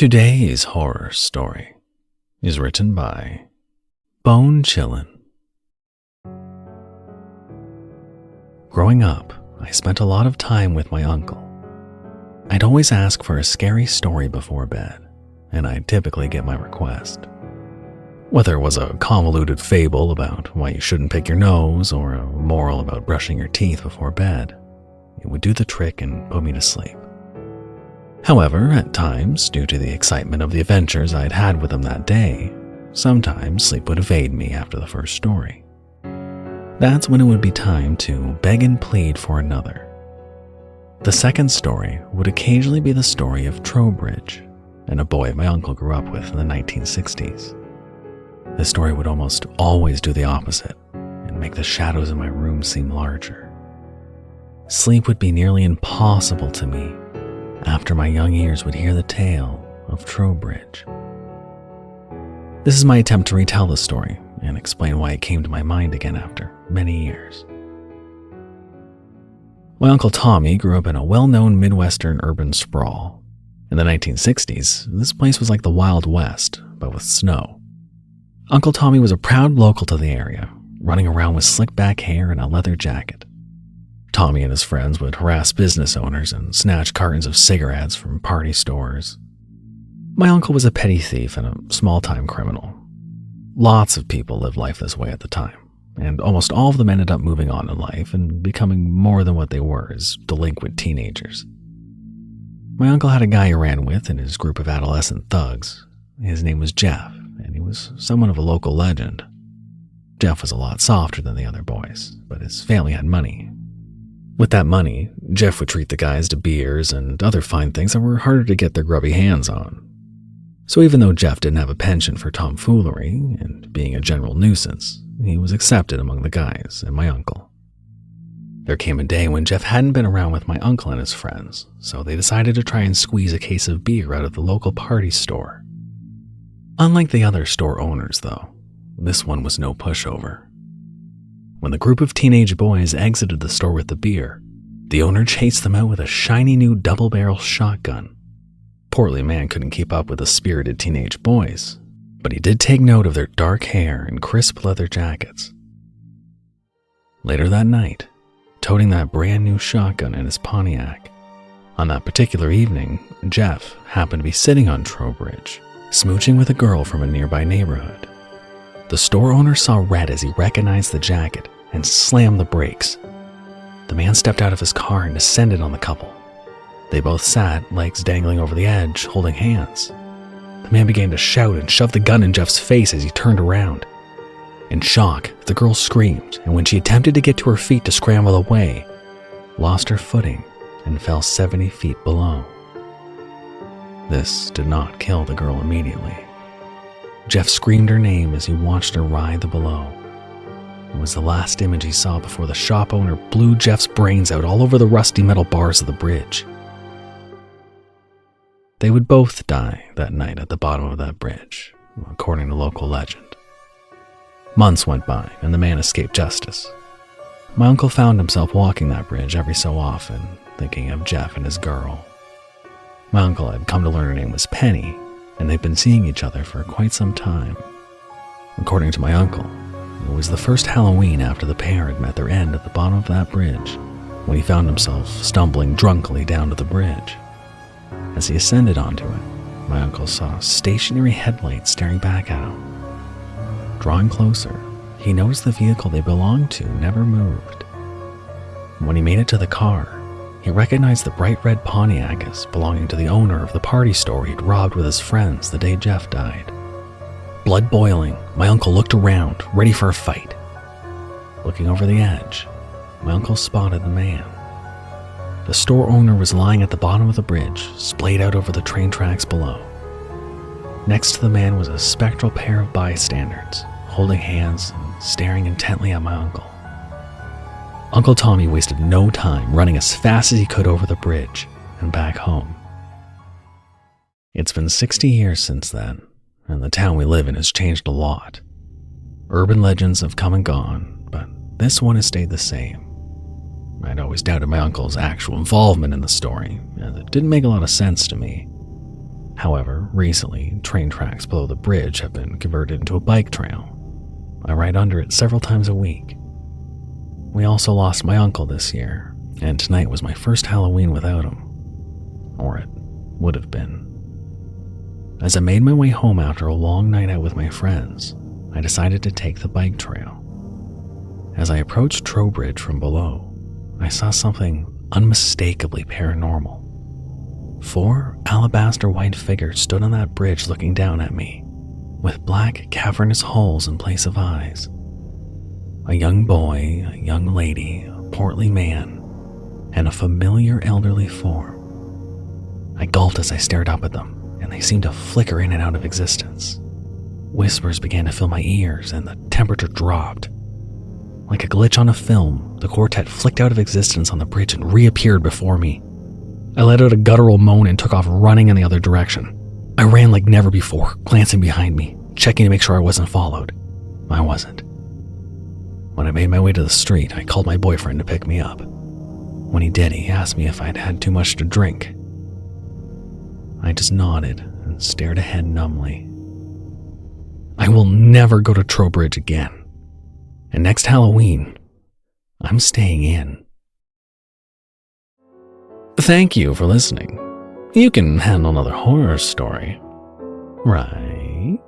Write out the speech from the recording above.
Today's horror story is written by Bone-Chillen. Growing up, I spent a lot of time with my uncle. I'd always ask for a scary story before bed, and I'd typically get my request. Whether it was a convoluted fable about why you shouldn't pick your nose or a moral about brushing your teeth before bed, it would do the trick and put me to sleep. However, at times, due to the excitement of the adventures I'd had with him that day, sometimes sleep would evade me after the first story. That's when it would be time to beg and plead for another. The second story would occasionally be the story of Trowbridge, and a boy my uncle grew up with in the 1960s. This story would almost always do the opposite and make the shadows in my room seem larger. Sleep would be nearly impossible to me after my young ears would hear the tale of Trowbridge. This is my attempt to retell the story and explain why it came to my mind again after many years. My Uncle Tommy grew up in a well-known Midwestern urban sprawl. In the 1960s, this place was like the Wild West, but with snow. Uncle Tommy was a proud local to the area, running around with slick back hair and a leather jacket. Tommy and his friends would harass business owners and snatch cartons of cigarettes from party stores. My uncle was a petty thief and a small-time criminal. Lots of people lived life this way at the time, and almost all of them ended up moving on in life and becoming more than what they were as delinquent teenagers. My uncle had a guy he ran with in his group of adolescent thugs. His name was Jeff, and he was somewhat of a local legend. Jeff was a lot softer than the other boys, but his family had money. With that money, Jeff would treat the guys to beers and other fine things that were harder to get their grubby hands on. So even though Jeff didn't have a penchant for tomfoolery and being a general nuisance, he was accepted among the guys and my uncle. There came a day when Jeff hadn't been around with my uncle and his friends, so they decided to try and squeeze a case of beer out of the local party store. Unlike the other store owners, though, this one was no pushover. When the group of teenage boys exited the store with the beer, the owner chased them out with a shiny new double-barrel shotgun. Portly man couldn't keep up with the spirited teenage boys, but he did take note of their dark hair and crisp leather jackets. Later that night, toting that brand new shotgun in his Pontiac, on that particular evening, Jeff happened to be sitting on Trowbridge, smooching with a girl from a nearby neighborhood. The store owner saw red as he recognized the jacket and slammed the brakes. The man stepped out of his car and descended on the couple. They both sat, legs dangling over the edge, holding hands. The man began to shout and shove the gun in Jeff's face as he turned around. In shock, the girl screamed, and when she attempted to get to her feet to scramble away, lost her footing and fell 70 feet below. This did not kill the girl immediately. Jeff screamed her name as he watched her writhe below. It was the last image he saw before the shop owner blew Jeff's brains out all over the rusty metal bars of the bridge. They would both die that night at the bottom of that bridge, according to local legend. Months went by and the man escaped justice. My uncle found himself walking that bridge every so often, thinking of Jeff and his girl. My uncle had come to learn her name was Penny, and they'd been seeing each other for quite some time. According to my uncle, it was the first Halloween after the pair had met their end at the bottom of that bridge when he found himself stumbling drunkenly down to the bridge. As he ascended onto it, my uncle saw a stationary headlight staring back at him. Drawing closer, he noticed the vehicle they belonged to never moved. When he made it to the car, he recognized the bright red Pontiac as belonging to the owner of the party store he'd robbed with his friends the day Jeff died. Blood boiling, my uncle looked around, ready for a fight. Looking over the edge, my uncle spotted the man. The store owner was lying at the bottom of the bridge, splayed out over the train tracks below. Next to the man was a spectral pair of bystanders, holding hands and staring intently at my uncle. Uncle Tommy wasted no time running as fast as he could over the bridge and back home. It's been 60 years since then, and the town we live in has changed a lot. Urban legends have come and gone, but this one has stayed the same. I'd always doubted my uncle's actual involvement in the story, as it didn't make a lot of sense to me. However, recently, train tracks below the bridge have been converted into a bike trail. I ride under it several times a week. We also lost my uncle this year, and tonight was my first Halloween without him. Or it would have been. As I made my way home after a long night out with my friends, I decided to take the bike trail. As I approached Trowbridge from below, I saw something unmistakably paranormal. 4 alabaster white figures stood on that bridge looking down at me, with black cavernous holes in place of eyes. A young boy, a young lady, a portly man, and a familiar elderly form. I gulped as I stared up at them, and they seemed to flicker in and out of existence. Whispers began to fill my ears, and the temperature dropped. Like a glitch on a film, the quartet flicked out of existence on the bridge and reappeared before me. I let out a guttural moan and took off running in the other direction. I ran like never before, glancing behind me, checking to make sure I wasn't followed. I wasn't. When I made my way to the street, I called my boyfriend to pick me up. When he did, he asked me if I'd had too much to drink. I just nodded and stared ahead numbly. I will never go to Trowbridge again. And next Halloween, I'm staying in. Thank you for listening. You can handle another horror story, right?